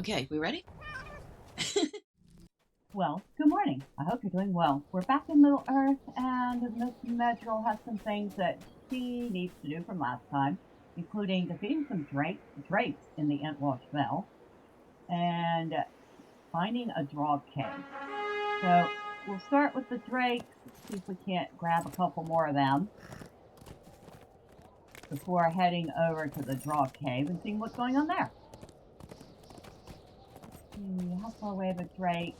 Okay, we ready? Well, good morning. I hope you're doing well. We're back in Middle Earth, and Miss Medrielle has some things that she needs to do from last time, including defeating some drakes in the Entwash Vale, and finding a draw cave. So we'll start with the drakes, see if we can't grab a couple more of them before heading over to the draw cave and seeing what's going on there. How far away of a drake?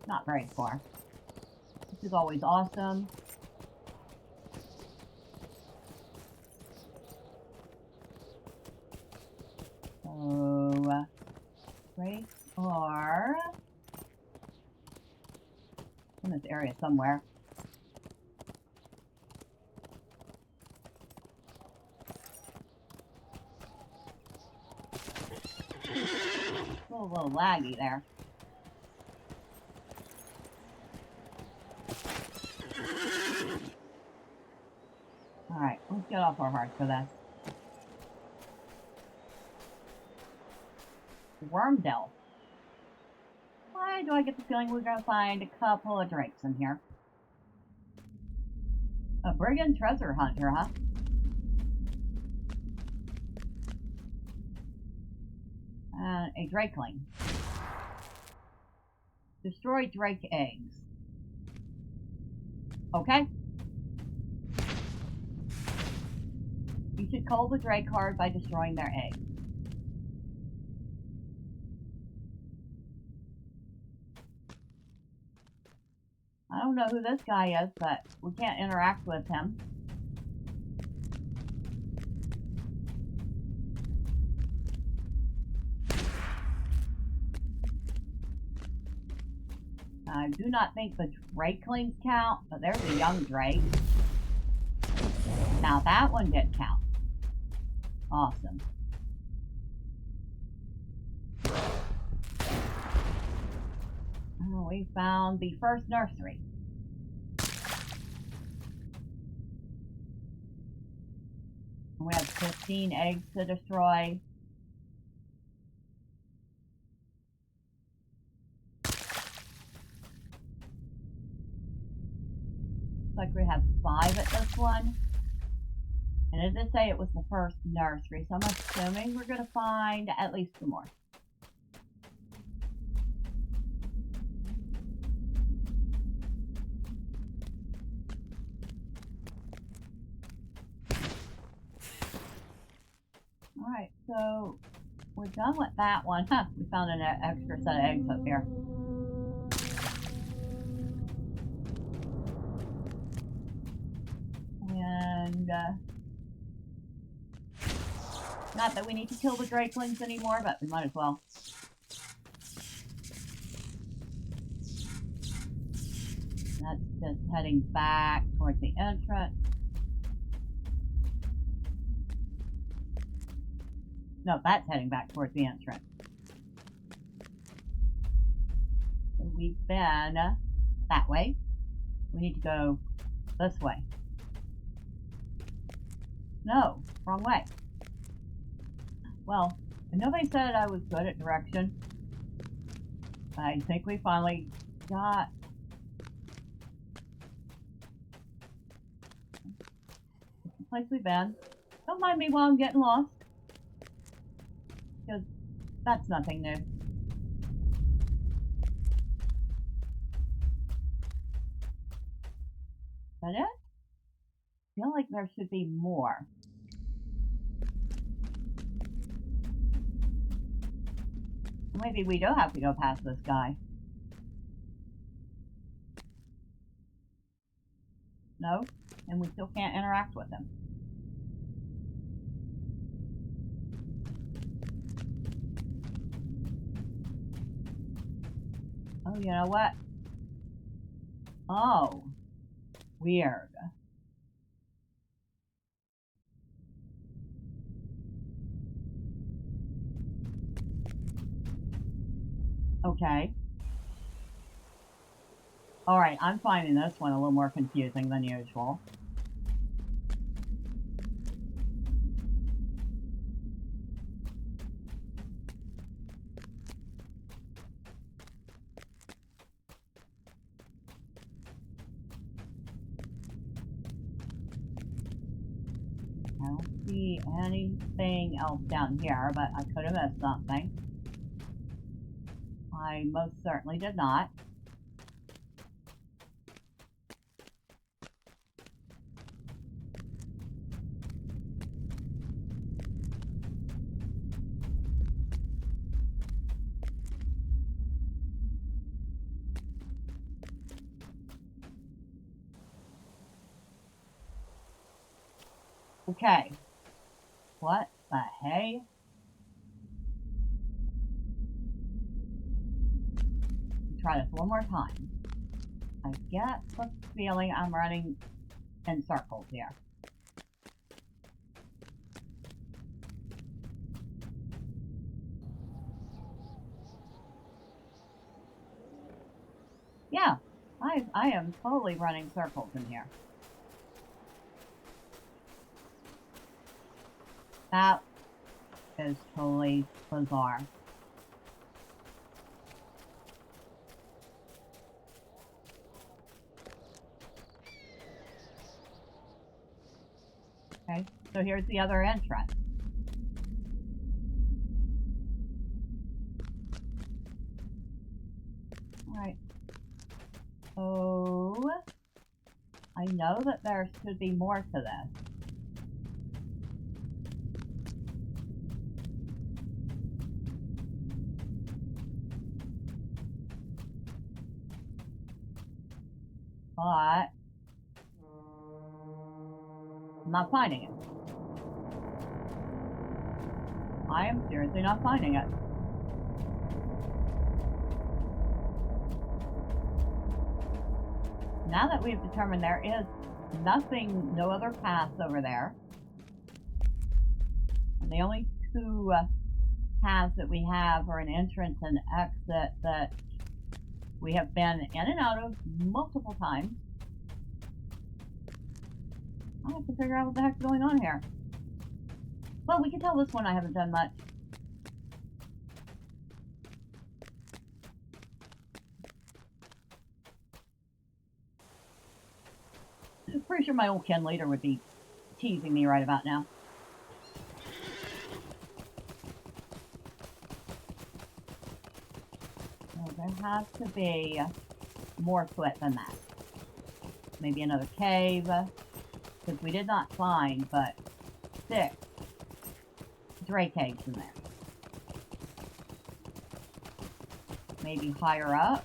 Not very far. This is always awesome. So, drakes are in this area somewhere. A little laggy there. Alright, let's get off our hearts for this. Wormdell. Why do I get the feeling we're going to find a couple of drakes in here? A brigand treasure hunter, huh? And a drakeling. Destroy drake eggs. Okay. You should cull the drake card by destroying their eggs. I don't know who this guy is, but we can't interact with him. I do not think the drakelings count, but there's a young drake. Now that one did count. Awesome. Oh, we found the first nursery. We have 15 eggs to destroy. Looks like we have 5 at this one. And it did say it was the first nursery, so I'm assuming we're going to find at least 2 more. Alright, so we're done with that one. Huh, we found an extra set of eggs up here. And, not that we need to kill the drakelings anymore, but we might as well. That's just heading back towards the entrance. No, that's heading back towards the entrance. So we've been that way. We need to go this way. No, wrong way. Well, nobody said I was good at direction. I think we finally got... It's the place we've been. Don't mind me while I'm getting lost. Because that's nothing new. Is that it? I feel like there should be more. Maybe we don't have to go past this guy. No? And we still can't interact with him. Oh, you know what? Oh. Weird. Okay. Alright, I'm finding this one a little more confusing than usual. I don't see anything else down here, but I could have missed something. I most certainly did not. Okay. What the hey? Try this one more time. I get the feeling I'm running in circles here. Yeah, I am totally running circles in here. That is totally bizarre. Okay, so here's the other entrance. Alright. So, I know that there should be more to this. But I'm not finding it. I am seriously not finding it. Now that we've determined there is nothing, no other paths over there, and the only two paths that we have are an entrance and exit that we have been in and out of multiple times, I have to figure out what the heck's going on here. Well, we can tell this one I haven't done much. I'm pretty sure my old Ken leader would be teasing me right about now. So there has to be more to it than that. Maybe another cave, because we did not find but 6 Drake caves in there. Maybe higher up.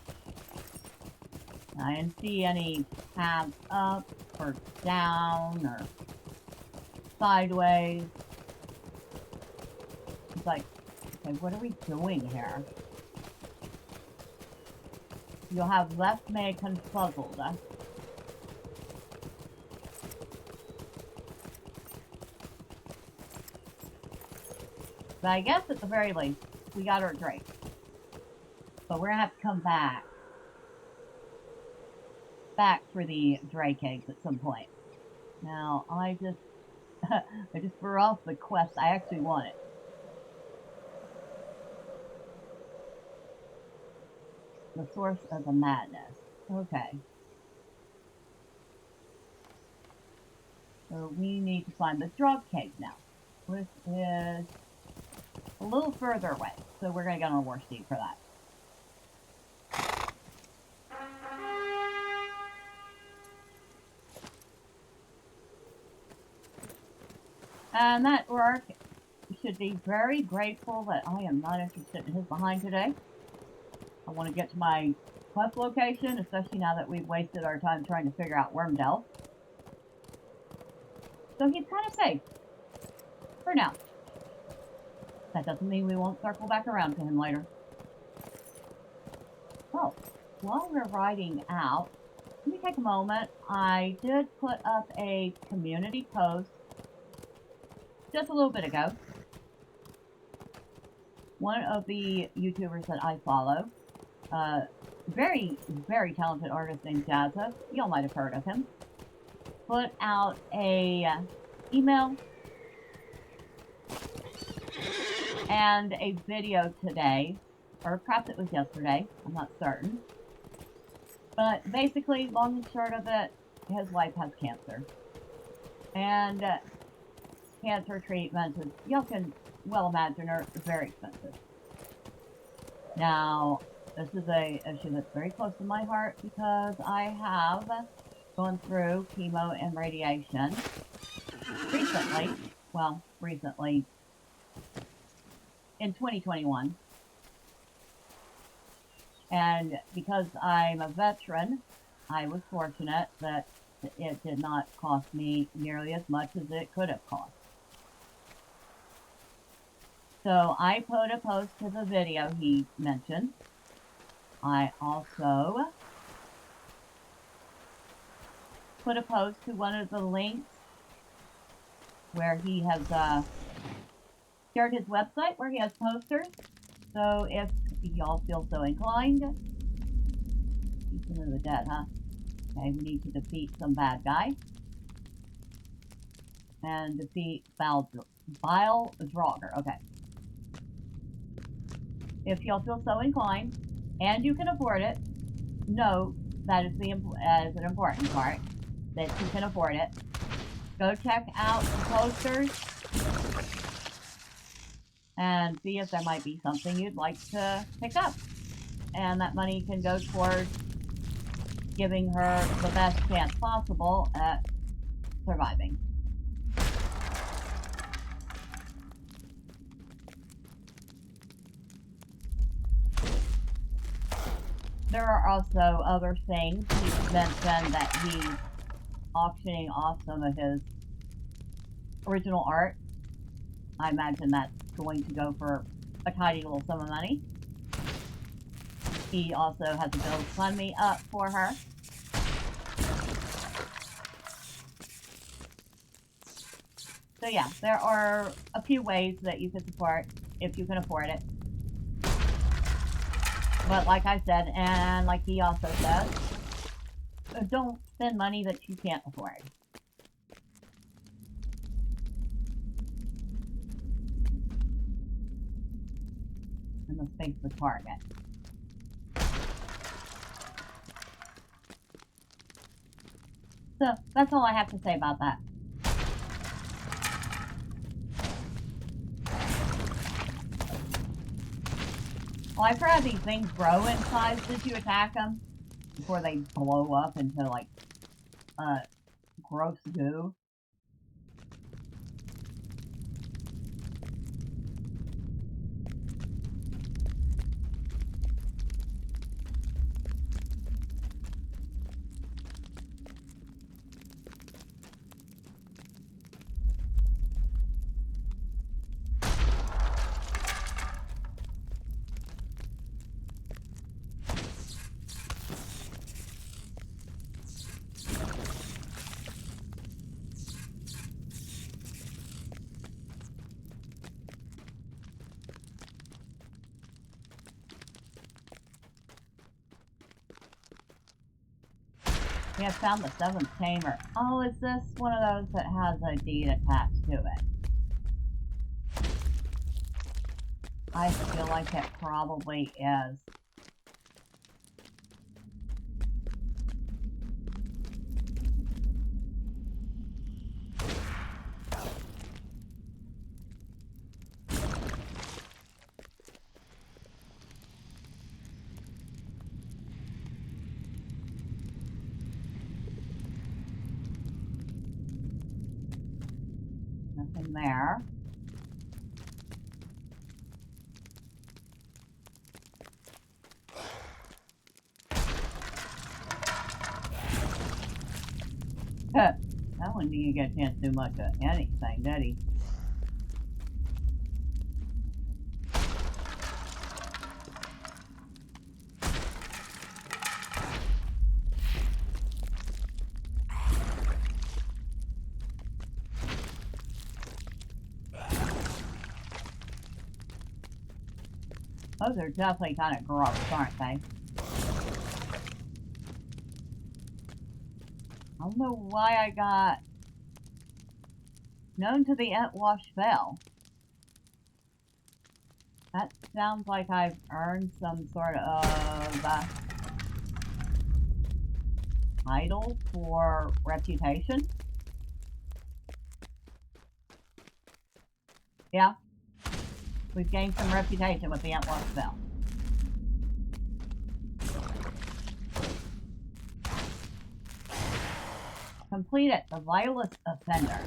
I didn't see any paths up or down or sideways. It's like, okay, what are we doing here? You'll have left me confuzzled. But I guess at the very least, we got our Drake. But we're gonna have to come back for the Drake eggs at some point. Now, I just threw off the quest I actually wanted. The source of the madness. Okay. So we need to find the drug cave now. Which is a little further away. So we're going to get on a war steed for that. And that orc should be very grateful that I am not interested in his behind today. I want to get to my quest location, especially now that we've wasted our time trying to figure out Wormdell. So he's kind of safe. For now. That doesn't mean we won't circle back around to him later. So, while we're riding out, let me take a moment. I did put up a community post just a little bit ago. One of the YouTubers that I follow, very, very talented artist named Jazza, y'all might have heard of him, put out a email and a video today, or perhaps it was yesterday, I'm not certain. But basically, long and short of it, his wife has cancer. And cancer treatments, as y'all can well imagine, are very expensive. Now, this is an issue that's very close to my heart because I have gone through chemo and radiation recently. Well, recently, in 2021. And because I'm a veteran, I was fortunate that it did not cost me nearly as much as it could have cost. So I put a post to the video he mentioned. I also put a post to one of the links where he has shared his website where he has posters. So if y'all feel so inclined, Season of the Dead, huh? Okay, we need to defeat some bad guy. And defeat Vile Draugar. Okay. If y'all feel so inclined, and you can afford it, note that is an important part, that you can afford it. Go check out the posters and see if there might be something you'd like to pick up. And that money can go towards giving her the best chance possible at surviving. There are also other things. He's mentioned that he's auctioning off some of his original art. I imagine that's going to go for a tidy little sum of money. He also has a GoFundMe up for her. So yeah, there are a few ways that you can support if you can afford it. But like I said, and like he also says, don't spend money that you can't afford. And let's face the target. So that's all I have to say about that. Well, I've heard these things grow in size as you attack them before they blow up into like gross goo. We have found the 7th tamer. Oh, is this one of those that has a deed attached to it? I feel like it probably is. Nothing there. That one didn't get a chance to do much of anything, did he? Those are definitely kind of gross, aren't they? I don't know why I got known to the Entwash Fell. That sounds like I've earned some sort of title for reputation. Yeah. We've gained some reputation with the Eaworth spell. Completed the vilest offender.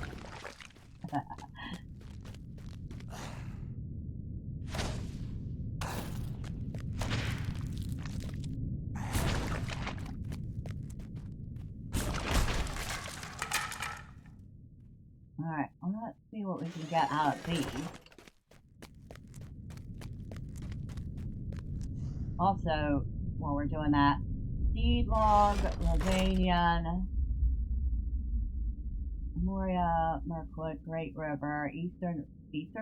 Alright, let's see what we can get out of these. Also, while we're doing that, Seed Log, Lavanian, Moria, Mirkwood, Great River, Eastern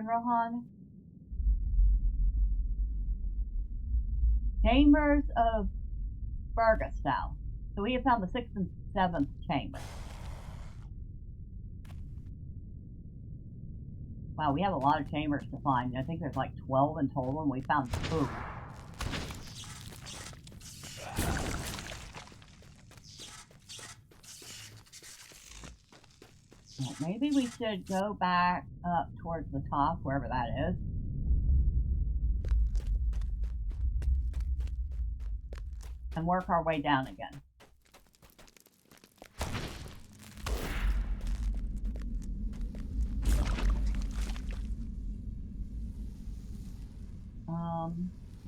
Rohan. Chambers of Burgastyle. So we have found the 6th and 7th chamber. Wow, we have a lot of chambers to find. I think there's like 12 in total, and we found 2. Well, maybe we should go back up towards the top, wherever that is. And work our way down again.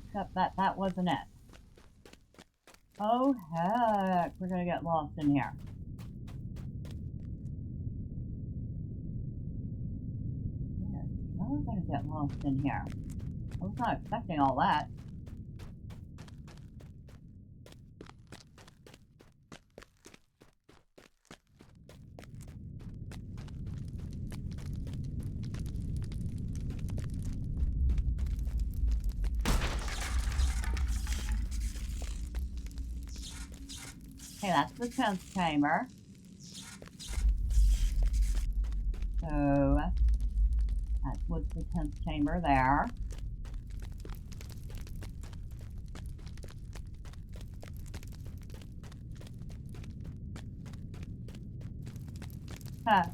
Except that wasn't it. Oh heck, we're gonna get lost in here. We're gonna get lost in here. I was not expecting all that. Okay, that's the 10th chamber. So, that was the 10th chamber there.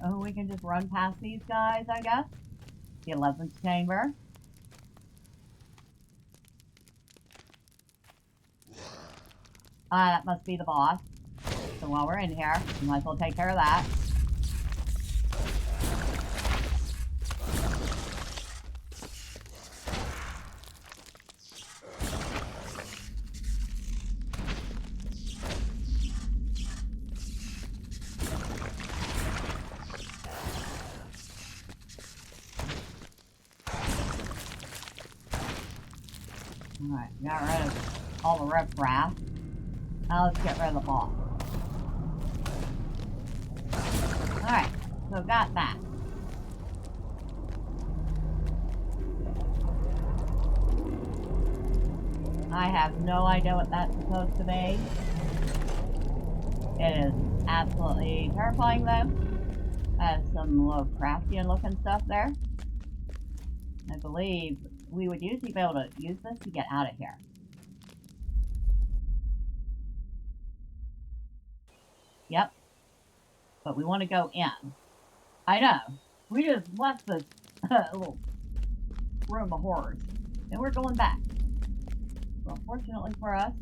Oh, we can just run past these guys, I guess. The 11th chamber. That must be the boss. So while we're in here, we might as well take care of that. Alright, got rid of all the riffraff. Now let's get rid of the boss. Alright, so got that. I have no idea what that's supposed to be. It is absolutely terrifying though. Has some Lovecraftian looking stuff there. I believe we would usually be able to use this to get out of here. Yep. But we want to go in. I know. We just left this little room of horrors. And we're going back. Well, fortunately for us,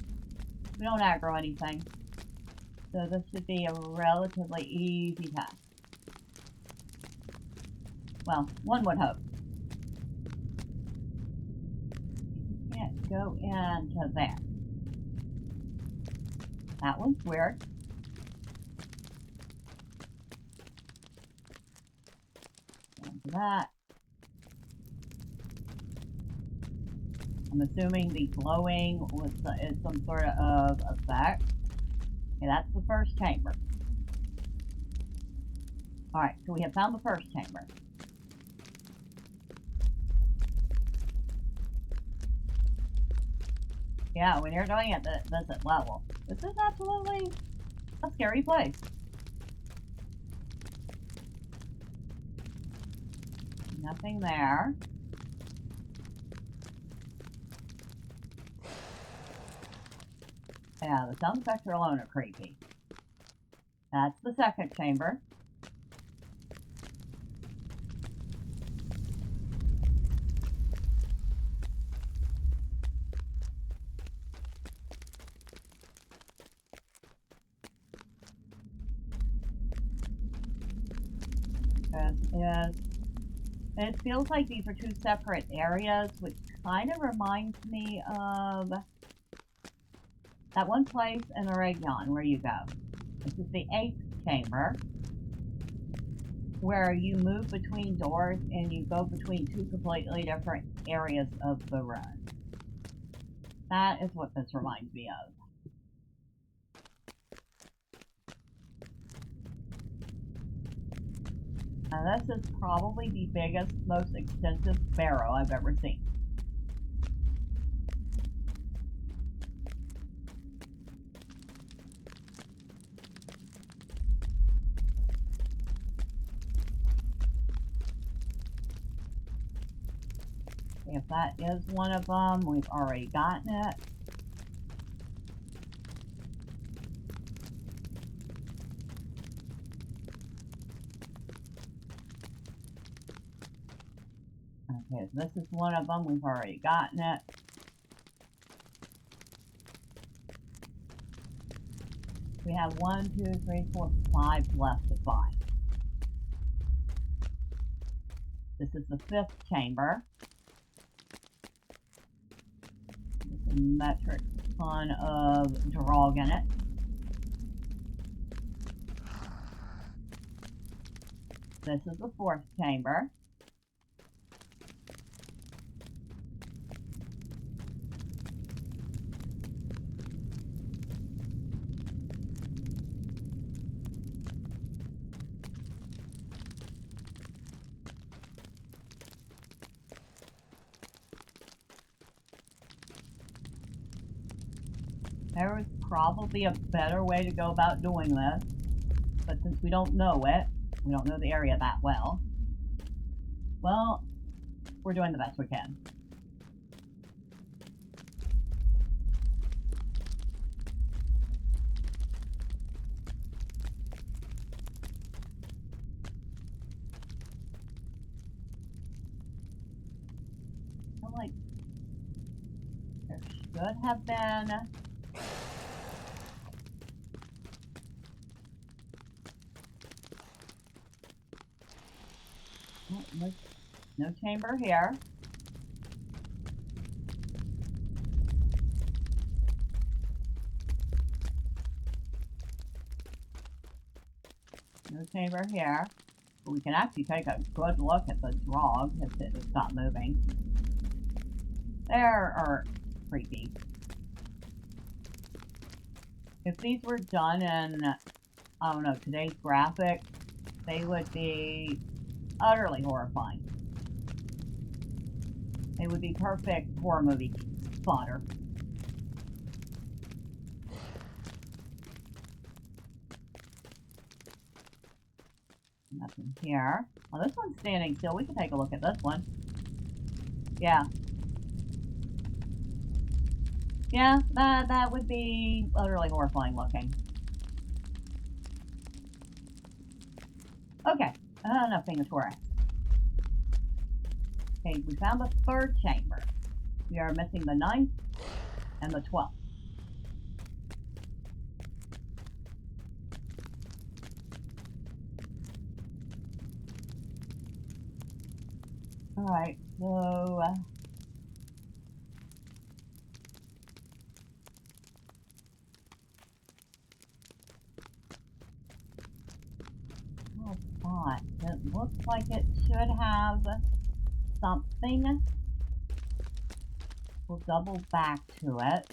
we don't aggro anything. So this should be a relatively easy task. Well, one would hope. You can't go into there. That one's weird. That. I'm assuming the glowing is some sort of effect. Okay, that's the first chamber. Alright, so we have found the first chamber. Yeah, when you're doing it at this level, this is absolutely a scary place. Nothing there. Yeah, the sound effects alone are creepy. That's the second chamber. It feels like these are two separate areas, which kind of reminds me of that one place in Oregon where you go. This is the 8th chamber, where you move between doors and you go between two completely different areas of the run. That is what this reminds me of. Now this is probably the biggest, most extensive barrow I've ever seen. If that is one of them, we've already gotten it. Okay, so this is one of them, we've already gotten it. We have 1, 2, 3, 4, 5 left to find. This is the 5th chamber. There's a metric ton of Draugar in it. This is the 4th chamber. There is probably a better way to go about doing this, but since we don't know it, we don't know the area that well, we're doing the best we can. I feel like there should have been no chamber here. No chamber here. But we can actually take a good look at the Draug if it has stopped moving. There are creepy. If these were done in, I don't know, today's graphics, they would be utterly horrifying. They would be perfect horror movie fodder. Nothing here. Well, this one's standing still. We can take a look at this one. Yeah. Yeah, that would be utterly horrifying looking. Okay, nothing to tour. Okay, we found the 3rd chamber. We are missing the 9th and the 12th. Alright, so it looks like it should have something. We'll double back to it.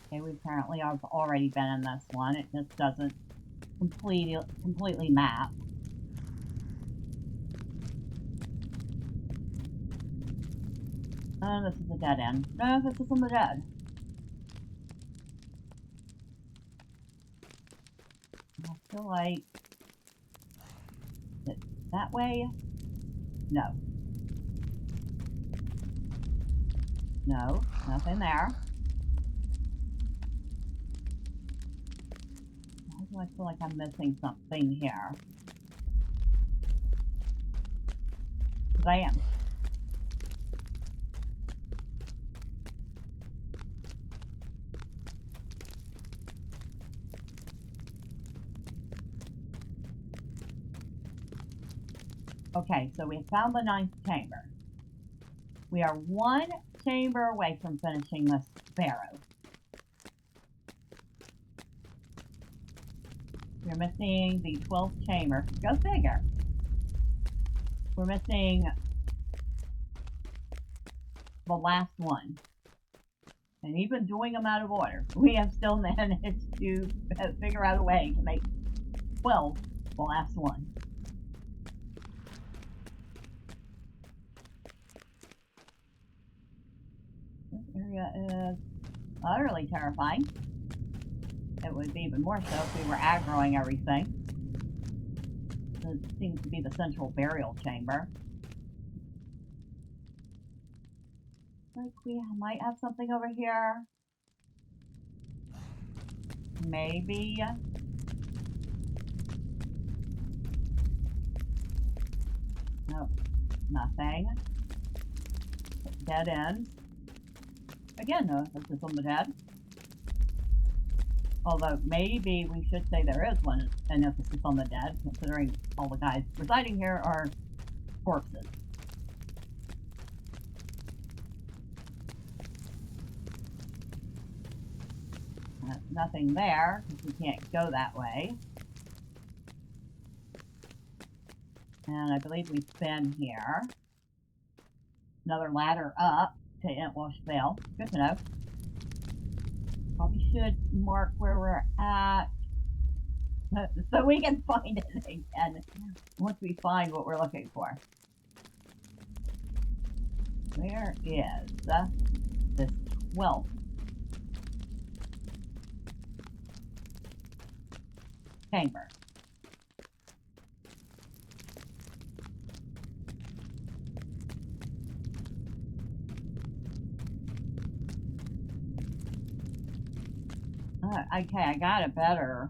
Okay, we apparently have already been in this one. It just doesn't completely map. This is a dead end. No, this isn't the dead. I feel like it's that way. No. No, nothing there. Why do I feel like I'm missing something here? Because I am. Okay, so we found the 9th chamber. We are 1 chamber away from finishing this barrow. We're missing the 12th chamber. Go figure. We're missing the last one. And even doing them out of order, we have still managed to figure out a way to make 12 the last one. This area is utterly terrifying. It would be even more so if we were aggroing everything. It seems to be the central burial chamber. Like we might have something over here. Maybe. Nope. Nothing. Dead end. Again, no emphasis on the dead. Although maybe we should say there is an emphasis on the dead, considering all the guys residing here are corpses. Nothing there, because we can't go that way. And I believe we've been here. Another ladder up to Entwash Vale. Good to know. Probably should mark where we're at so we can find it again once we find what we're looking for. Where is this 12th chamber? Okay, I got a better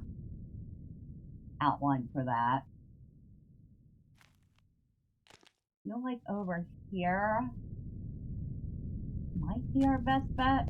outline for that. Feel like over here might be our best bet.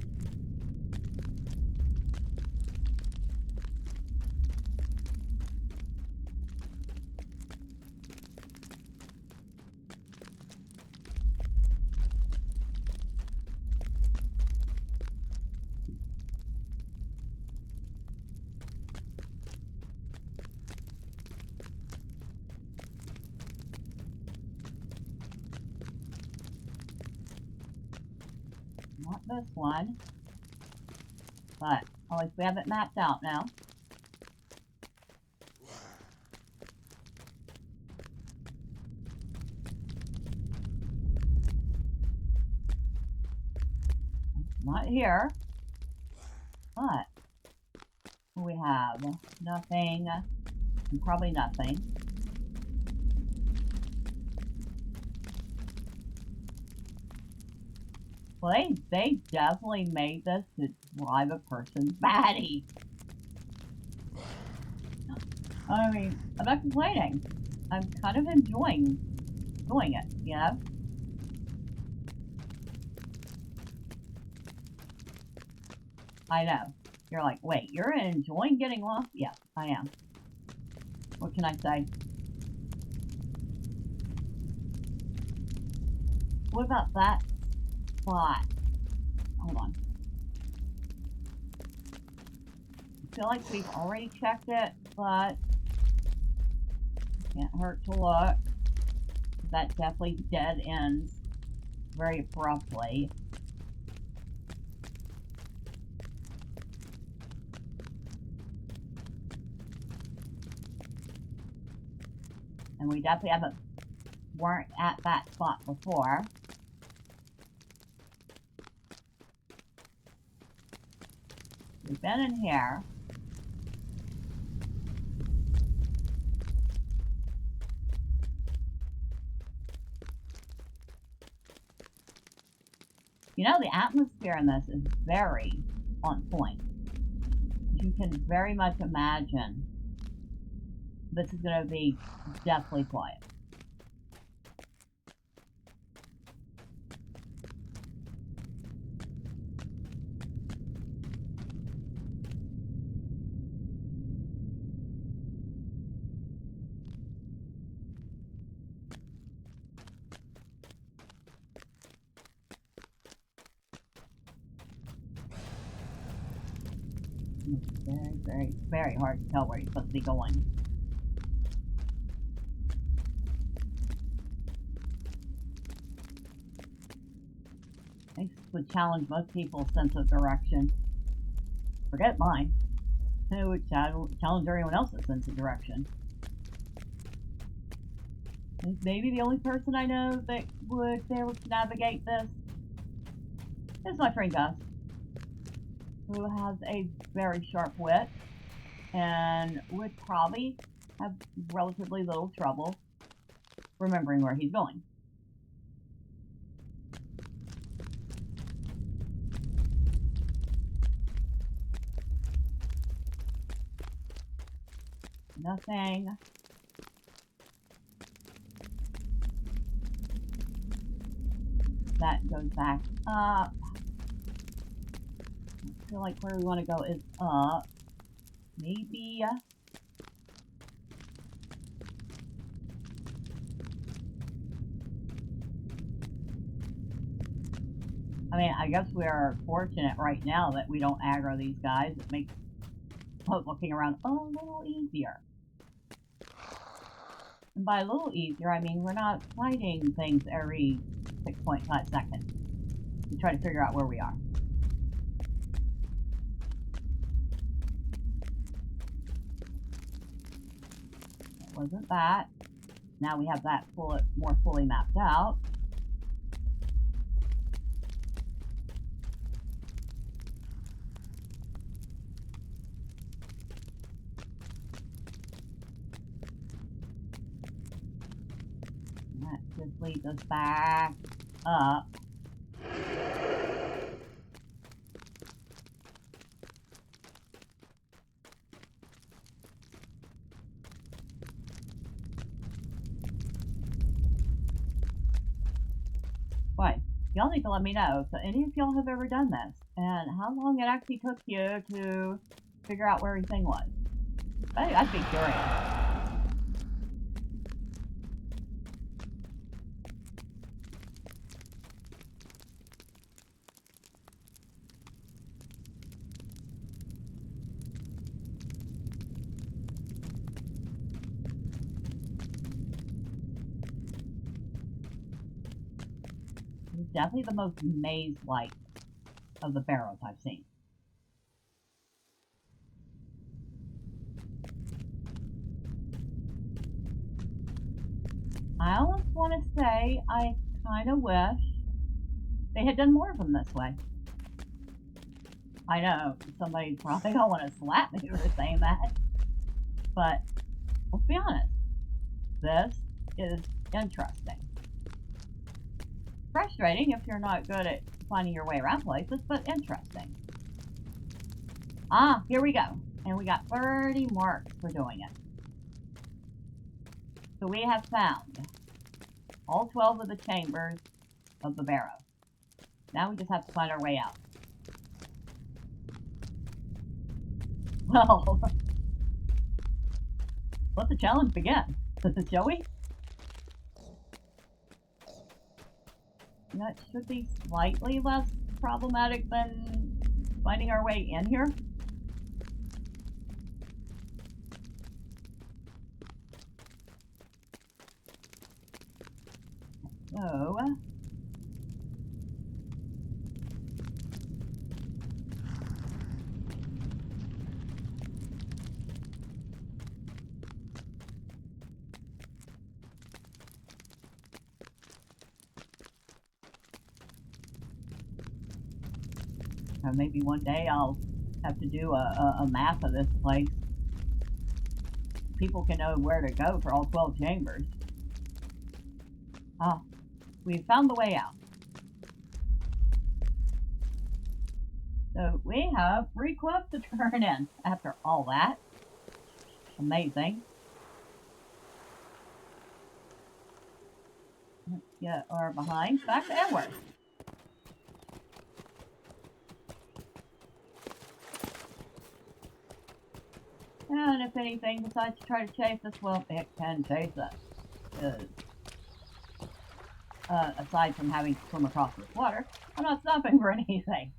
Not this one, but at least we have it mapped out now. Not here, but we have nothing, and probably nothing. Well, they definitely made this to drive a person batty. I mean, I'm not complaining. I'm kind of enjoying it, you know? I know. You're like, wait, you're enjoying getting lost? Yes, I am. What can I say? What about that spot? Hold on. I feel like we've already checked it, but can't hurt to look. That definitely dead ends very abruptly. And we definitely weren't at that spot before. We've been in here. You know, the atmosphere in this is very on point. You can very much imagine this is going to be deathly quiet. Very, very, very hard to tell where he's supposed to be going. This would challenge most people's sense of direction. Forget mine. It would challenge everyone else's sense of direction. He's maybe the only person I know that would be able to navigate this is my friend Gus, who has a very sharp wit and would probably have relatively little trouble remembering where he's going. Nothing. That goes back up. I feel like where we want to go is up. Maybe. I mean, I guess we are fortunate right now that we don't aggro these guys. It makes looking around a little easier. And by a little easier, I mean we're not fighting things every 6.5 seconds to try to figure out where we are. That wasn't that. Now we have that more fully mapped out. That just leads us back up. But y'all need to let me know if any of y'all have ever done this and how long it actually took you to figure out where everything was. I'd be curious. It's definitely the most maze-like of the barrows I've seen. I almost want to say I kind of wish they had done more of them this way. I know somebody's probably gonna want to slap me for saying that, but let's be honest, this is interesting. Frustrating if you're not good at finding your way around places, but interesting. Ah, here we go. And we got 30 marks for doing it. So we have found all 12 of the chambers of the barrow. Now we just have to find our way out. Well, let the challenge begin, shall we? That should be slightly less problematic than finding our way in here. So, maybe one day I'll have to do a map of this place. People can know where to go for all 12 chambers. Ah, we found the way out. So we have 3 quests to turn in after all that. Amazing. Let's get our behinds back to Eaworth. And if anything decides to try to chase us, well, it can chase us. Aside from having to swim across this water, I'm not stopping for anything.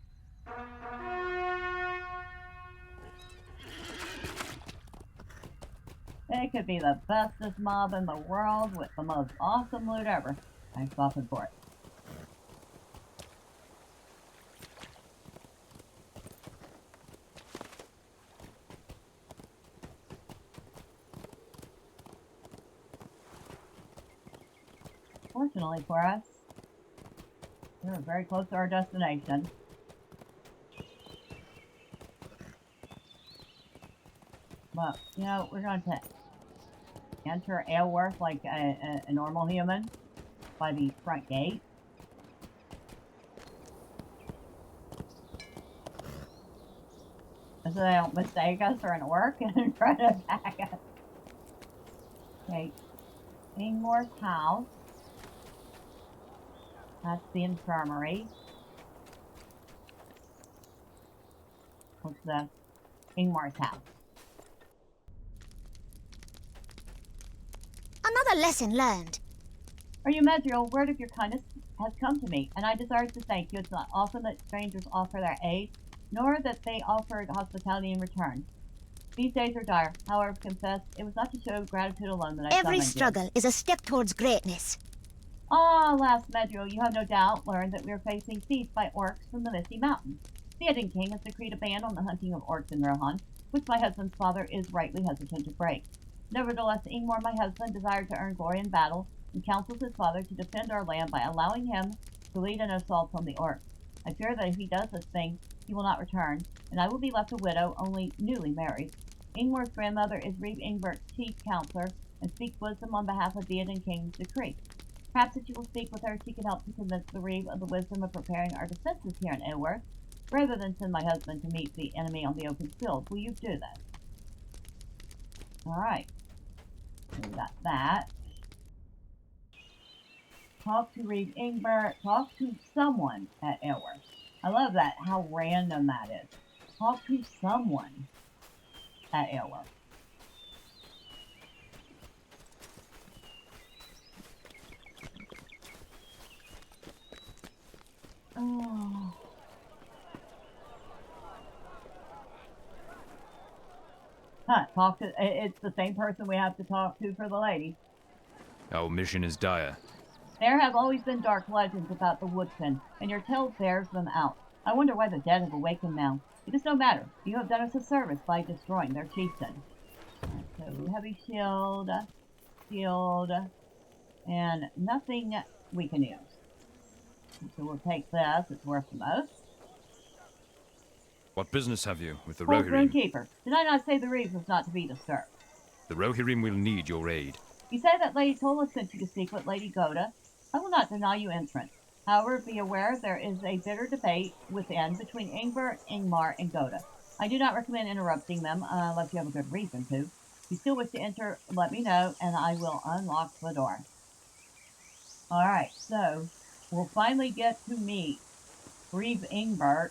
It could be the bestest mob in the world with the most awesome loot ever. I'm stopping for it. Fortunately for us, we're very close to our destination. But, you know, we're going to enter Eaworth like a normal human by the front gate. So they don't mistake us for an orc and try to attack us. Okay, Eaworth's house. That's the infirmary. What's the Eaworth's house? Another lesson learned. Are you Medrielle? Word of your kindness has come to me, and I desire to thank you. It's not often that strangers offer their aid, nor that they offered hospitality in return. These days are dire. However, confess, it was not to show gratitude alone that I Every summoned struggle is a step towards greatness. Ah, last Medrielle, you have no doubt learned that we are facing siege by orcs from the Misty Mountains. The Eden King has decreed a ban on the hunting of orcs in Rohan, which my husband's father is rightly hesitant to break. Nevertheless, Ingmar, my husband, desired to earn glory in battle, and counsels his father to defend our land by allowing him to lead an assault on the orcs. I fear that if he does this thing, he will not return, and I will be left a widow, only newly married. Ingmar's grandmother is Reeve Ingbert's chief counselor, and speaks wisdom on behalf of the Eden King's decree. Perhaps if you will speak with her, she can help to convince the Reeve of the wisdom of preparing our defenses here in Eaworth, rather than send my husband to meet the enemy on the open field. Will you do that? Alright. We got that. Talk to Reeve Ingbert. Talk to someone at Eaworth. I love that, how random that is. Talk to someone at Eaworth. Oh. Huh, talk to, it's the same person we have to talk to for the lady. Our mission is dire. There have always been dark legends about the Woodfin, and your tale bears them out. I wonder why the dead have awakened now. It is no matter. You have done us a service by destroying their chieftain. Right, so heavy shield, and nothing we can use. So we'll take this. It's worth the most. What business have you with the Full Rohirrim? Keeper. Did I not say the Reeve was not to be disturbed? The Rohirrim will need your aid. You say that Lady Tola sent you to speak with Lady Goda. I will not deny you entrance. However, be aware there is a bitter debate within between Ingbert, Ingmar, and Goda. I do not recommend interrupting them unless you have a good reason to. If you still wish to enter, let me know, and I will unlock the door. Alright, so we'll finally get to meet Reeve Ingbert,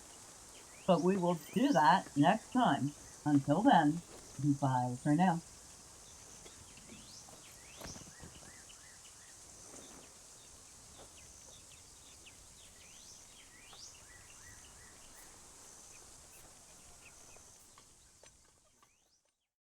but we will do that next time. Until then, bye for now.